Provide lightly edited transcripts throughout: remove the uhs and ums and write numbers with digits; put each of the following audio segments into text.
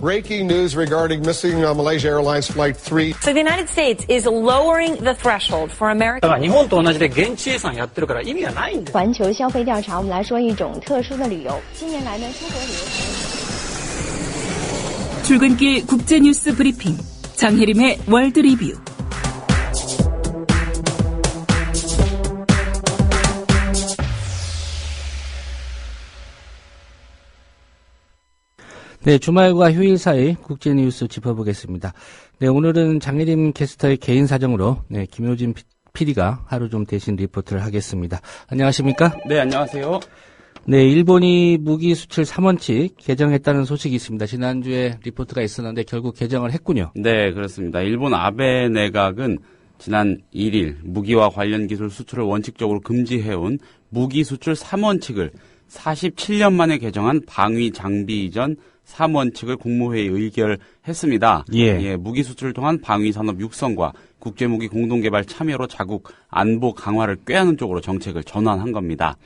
Breaking news regarding missing Malaysia Airlines Flight 3. So the United States is lowering the threshold for American. 日本と同じで現地遺産やってるから意味がないんだ。环球消费调查，我们来说一种特殊的旅游。近年来呢，出国旅游。 출근길 국제뉴스 브리핑 장혜림의 월드 리뷰. 네, 주말과 휴일 사이 국제뉴스 짚어보겠습니다. 네, 오늘은 장혜림 캐스터의 개인 사정으로 김효진 PD가 하루 좀 대신 리포트를 하겠습니다. 안녕하십니까? 네, 안녕하세요. 네, 일본이 무기 수출 3원칙 개정했다는 소식이 있습니다. 지난주에 리포트가 있었는데 결국 개정을 했군요. 네, 그렇습니다. 일본 아베 내각은 지난 1일 무기와 관련 기술 수출을 원칙적으로 금지해온 무기 수출 3원칙을 47년 만에 개정한 방위 장비 이전 3원칙을 국무회의에 의결했습니다. 예, 무기 수출을 통한 방위 산업 육성과 국제무기 공동개발 참여로 자국 안보 강화를 꾀하는 쪽으로 정책을 전환한 겁니다.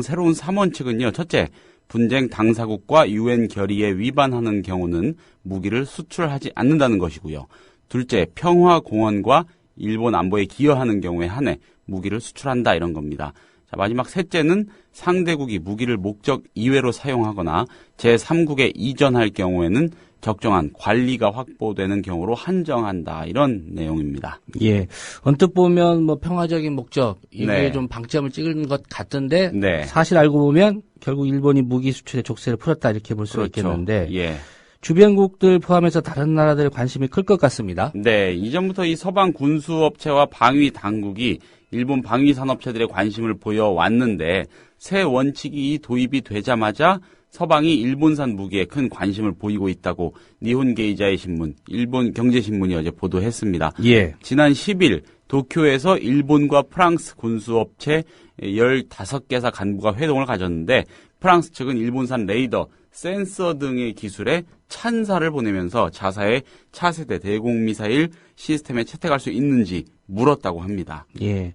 새로운 3원칙은요. 첫째, 분쟁 당사국과 유엔 결의에 위반하는 경우는 무기를 수출하지 않는다는 것이고요. 둘째, 평화 공헌과 일본 안보에 기여하는 경우에 한해 무기를 수출한다 이런 겁니다. 자, 마지막 셋째는 상대국이 무기를 목적 이외로 사용하거나 제3국에 이전할 경우에는 적정한 관리가 확보되는 경우로 한정한다 이런 내용입니다. 예, 언뜻 보면 뭐 평화적인 목적 이게 좀 방점을 찍은 것 같던데 사실 알고 보면 결국 일본이 무기 수출의 족쇄를 풀었다 이렇게 볼 수가 있겠는데 주변국들 포함해서 다른 나라들의 관심이 클 것 같습니다. 네, 이전부터 이 서방 군수업체와 방위 당국이 일본 방위 산업체들의 관심을 보여왔는데 새 원칙이 도입이 되자마자 서방이 일본산 무기에 큰 관심을 보이고 있다고 니혼게이자의 신문, 일본 경제신문이 어제 보도했습니다. 예. 지난 10일 도쿄에서 일본과 프랑스 군수업체 15개사 간부가 회동을 가졌는데 프랑스 측은 일본산 레이더, 센서 등의 기술에 찬사를 보내면서 자사의 차세대 대공미사일 시스템에 채택할 수 있는지 물었다고 합니다. 예.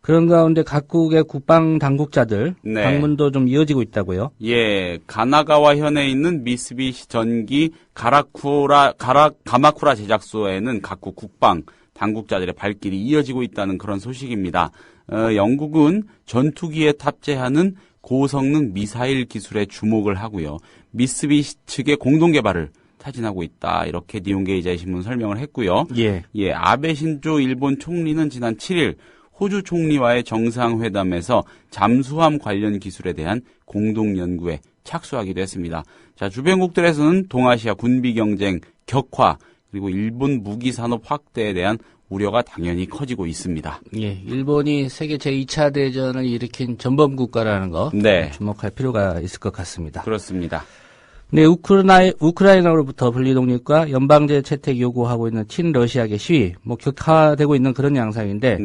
그런 가운데 각국의 국방 당국자들 방문도 좀 이어지고 있다고요? 예, 가나가와 현에 있는 미쓰비시 전기 가마쿠라 제작소에는 각국 국방 당국자들의 발길이 이어지고 있다는 그런 소식입니다. 영국은 전투기에 탑재하는 고성능 미사일 기술에 주목을 하고요. 미쓰비시 측의 공동 개발을 타진하고 있다. 이렇게 니혼게이자의 신문 설명을 했고요. 예, 아베 신조 일본 총리는 지난 7일 호주 총리와의 정상회담에서 잠수함 관련 기술에 대한 공동 연구에 착수하기도 했습니다. 자, 주변국들에서는 동아시아 군비 경쟁 격화 그리고 일본 무기 산업 확대에 대한 우려가 당연히 커지고 있습니다. 예, 일본이 세계 제2차 대전을 일으킨 전범 국가라는 거 주목할 필요가 있을 것 같습니다. 그렇습니다. 네, 우크라이나로부터 분리독립과 연방제 채택 요구하고 있는 친러시아계 시위, 격화되고 있는 그런 양상인데,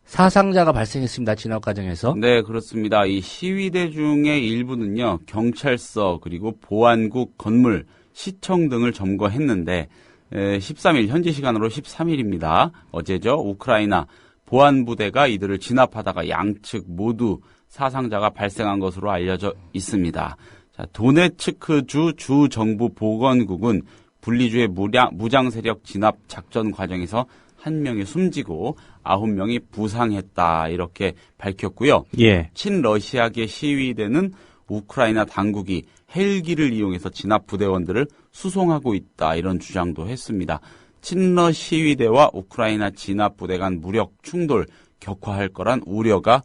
사상자가 발생했습니다. 진압 과정에서. 네, 그렇습니다. 이 시위대 중에 일부는요, 경찰서 그리고 보안국 건물, 시청 등을 점거했는데 13일 현지 시간으로 13일입니다. 어제죠. 우크라이나 보안부대가 이들을 진압하다가 양측 모두 사상자가 발생한 것으로 알려져 있습니다. 자, 도네츠크주 주정부 보건국은 분리주의 무장 세력 진압 작전 과정에서 1명이 숨지고 9명이 부상했다 이렇게 밝혔고요. 친러시아계 시위대는 우크라이나 당국이 헬기를 이용해서 진압 부대원들을 수송하고 있다 이런 주장도 했습니다. 친러 시위대와 우크라이나 진압 부대 간 무력 충돌 격화할 거란 우려가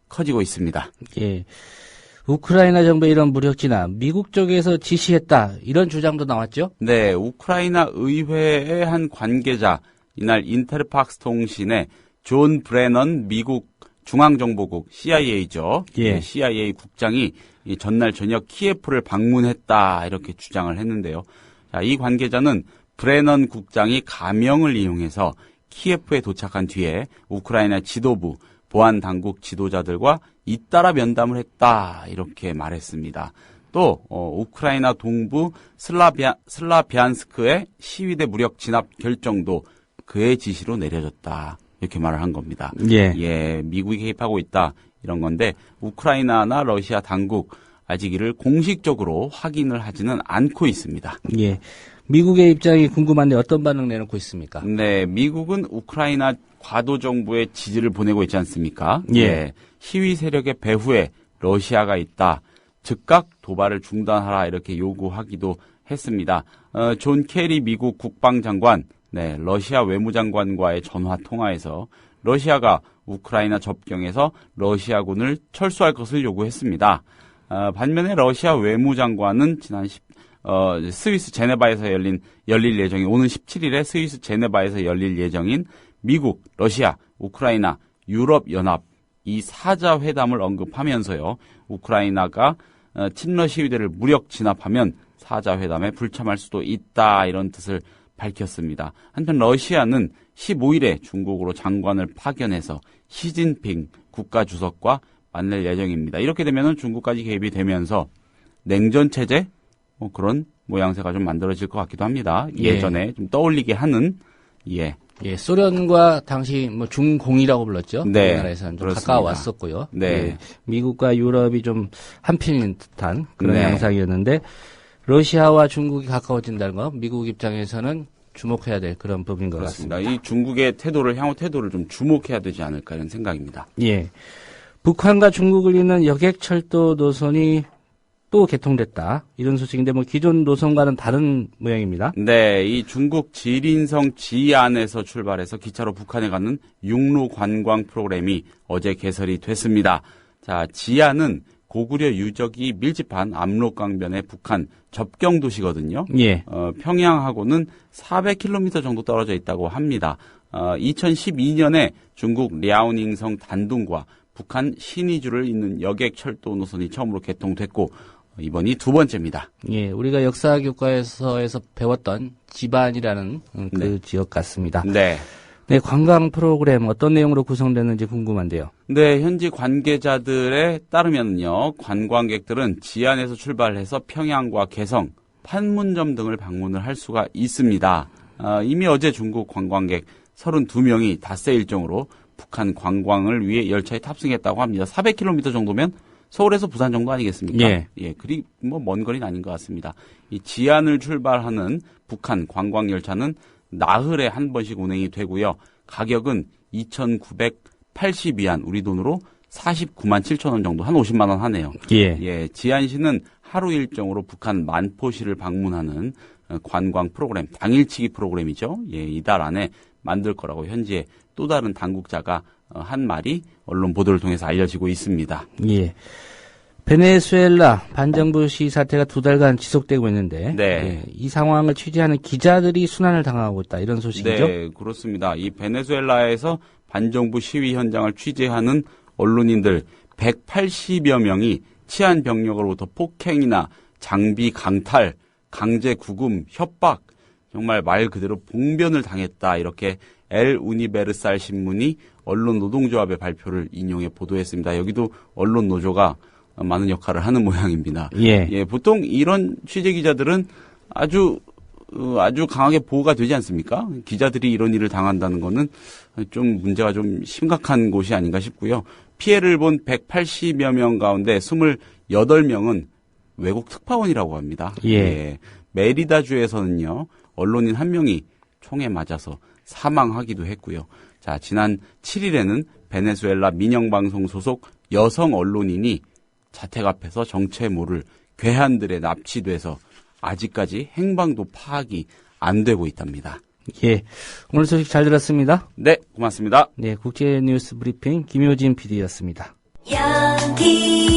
커지고 있습니다. 예. 우크라이나 정부의 이런 무력 진압, 미국 쪽에서 지시했다 이런 주장도 나왔죠? 네, 우크라이나 의회의 한 관계자 이날 인터팍스 통신에 존 브레넌 미국 중앙정보국 CIA죠. CIA 국장이 전날 저녁 키예프를 방문했다 이렇게 주장을 했는데요. 자, 이 관계자는 브레넌 국장이 가명을 이용해서 키예프에 도착한 뒤에 우크라이나 지도부, 보안당국 지도자들과 잇따라 면담을 했다 이렇게 말했습니다. 또 우크라이나 동부 슬라비안스크의 시위대 무력 진압 결정도 그의 지시로 내려졌다 이렇게 말을 한 겁니다. 미국이 개입하고 있다 이런 건데 우크라이나나 러시아 당국 아직 이를 공식적으로 확인을 하지는 않고 있습니다. 예. 미국의 입장이 궁금한데 어떤 반응 내놓고 있습니까? 네, 미국은 우크라이나 과도 정부의 지지를 보내고 있지 않습니까? 예. 시위 세력의 배후에 러시아가 있다. 즉각 도발을 중단하라 이렇게 요구하기도 했습니다. 존 케리 미국 국방장관, 네, 러시아 외무장관과의 전화 통화에서 러시아가 우크라이나 접경에서 러시아군을 철수할 것을 요구했습니다. 반면에 러시아 외무장관은 지난 스위스 제네바에서 열릴 예정인 오는 17일에 스위스 제네바에서 열릴 예정인 미국, 러시아, 우크라이나, 유럽연합 이 4자 회담을 언급하면서요. 우크라이나가 친러 시위대를 무력 진압하면 4자 회담에 불참할 수도 있다 이런 뜻을 밝혔습니다. 한편 러시아는 15일에 중국으로 장관을 파견해서 시진핑 국가주석과 만날 예정입니다. 이렇게 되면 중국까지 개입이 되면서 냉전 체제 그런 모양새가 좀 만들어질 것 같기도 합니다. 예전에 좀 떠올리게 하는 소련과 당시 중공이라고 불렀죠. 네, 우리나라에서는 좀 그렇습니다. 가까웠었고요. 네. 예, 미국과 유럽이 좀 한편인 듯한 그런 양상이었는데 러시아와 중국이 가까워진다는 거 미국 입장에서는 주목해야 될 그런 부분인 것 그렇습니다. 같습니다. 이 중국의 향후 태도를 좀 주목해야 되지 않을까 이런 생각입니다. 예. 북한과 중국을 잇는 여객철도 노선이 또 개통됐다. 이런 소식인데 기존 노선과는 다른 모양입니다. 네, 이 중국 지린성 지안에서 출발해서 기차로 북한에 가는 육로 관광 프로그램이 어제 개설이 됐습니다. 자, 지안은 고구려 유적이 밀집한 압록강변의 북한 접경 도시거든요. 예. 평양하고는 400km 정도 떨어져 있다고 합니다. 2012년에 중국 랴오닝성 단둥과 북한 신의주를 잇는 여객 철도 노선이 처음으로 개통됐고 이번이 두 번째입니다. 예, 우리가 역사 교과에서 배웠던 지반이라는 그 지역 같습니다. 네. 네, 관광 프로그램 어떤 내용으로 구성됐는지 궁금한데요. 네, 현지 관계자들에 따르면요, 관광객들은 지안에서 출발해서 평양과 개성, 판문점 등을 방문을 할 수가 있습니다. 이미 어제 중국 관광객 32명이 닷새 일정으로 북한 관광을 위해 열차에 탑승했다고 합니다. 400km 정도면 서울에서 부산 정도 아니겠습니까? 예. 그리 먼 거리는 아닌 것 같습니다. 이 지안을 출발하는 북한 관광 열차는 나흘에 한 번씩 운행이 되고요. 가격은 2,980위안, 우리 돈으로 49만 7천 원 정도, 한 50만 원 하네요. 예. 지안시는 하루 일정으로 북한 만포시를 방문하는 관광 프로그램, 당일치기 프로그램이죠. 이달 안에 만들 거라고 현지에 또 다른 당국자가 한 말이 언론 보도를 통해서 알려지고 있습니다. 예. 베네수엘라 반정부 시위 사태가 2달간 지속되고 있는데 네. 이 상황을 취재하는 기자들이 순환을 당하고 있다. 이런 소식이죠? 네, 그렇습니다. 이 베네수엘라에서 반정부 시위 현장을 취재하는 언론인들 180여 명이 치안 병력으로부터 폭행이나 장비 강탈, 강제 구금, 협박, 정말 말 그대로 봉변을 당했다. 이렇게 엘 우니베르살 신문이 언론 노동조합의 발표를 인용해 보도했습니다. 여기도 언론 노조가 많은 역할을 하는 모양입니다. 예. 보통 이런 취재 기자들은 아주 강하게 보호가 되지 않습니까? 기자들이 이런 일을 당한다는 거는 좀 문제가 좀 심각한 곳이 아닌가 싶고요. 피해를 본 180여 명 가운데 28명은 외국 특파원이라고 합니다. 예. 메리다주에서는요, 언론인 한 명이 총에 맞아서 사망하기도 했고요. 자, 지난 7일에는 베네수엘라 민영방송 소속 여성 언론인이 자택 앞에서 정체 모를 괴한들에 납치돼서 아직까지 행방도 파악이 안 되고 있답니다. 예. 오늘 소식 잘 들었습니다. 네, 고맙습니다. 네, 국제 뉴스 브리핑 김효진 PD였습니다. 여기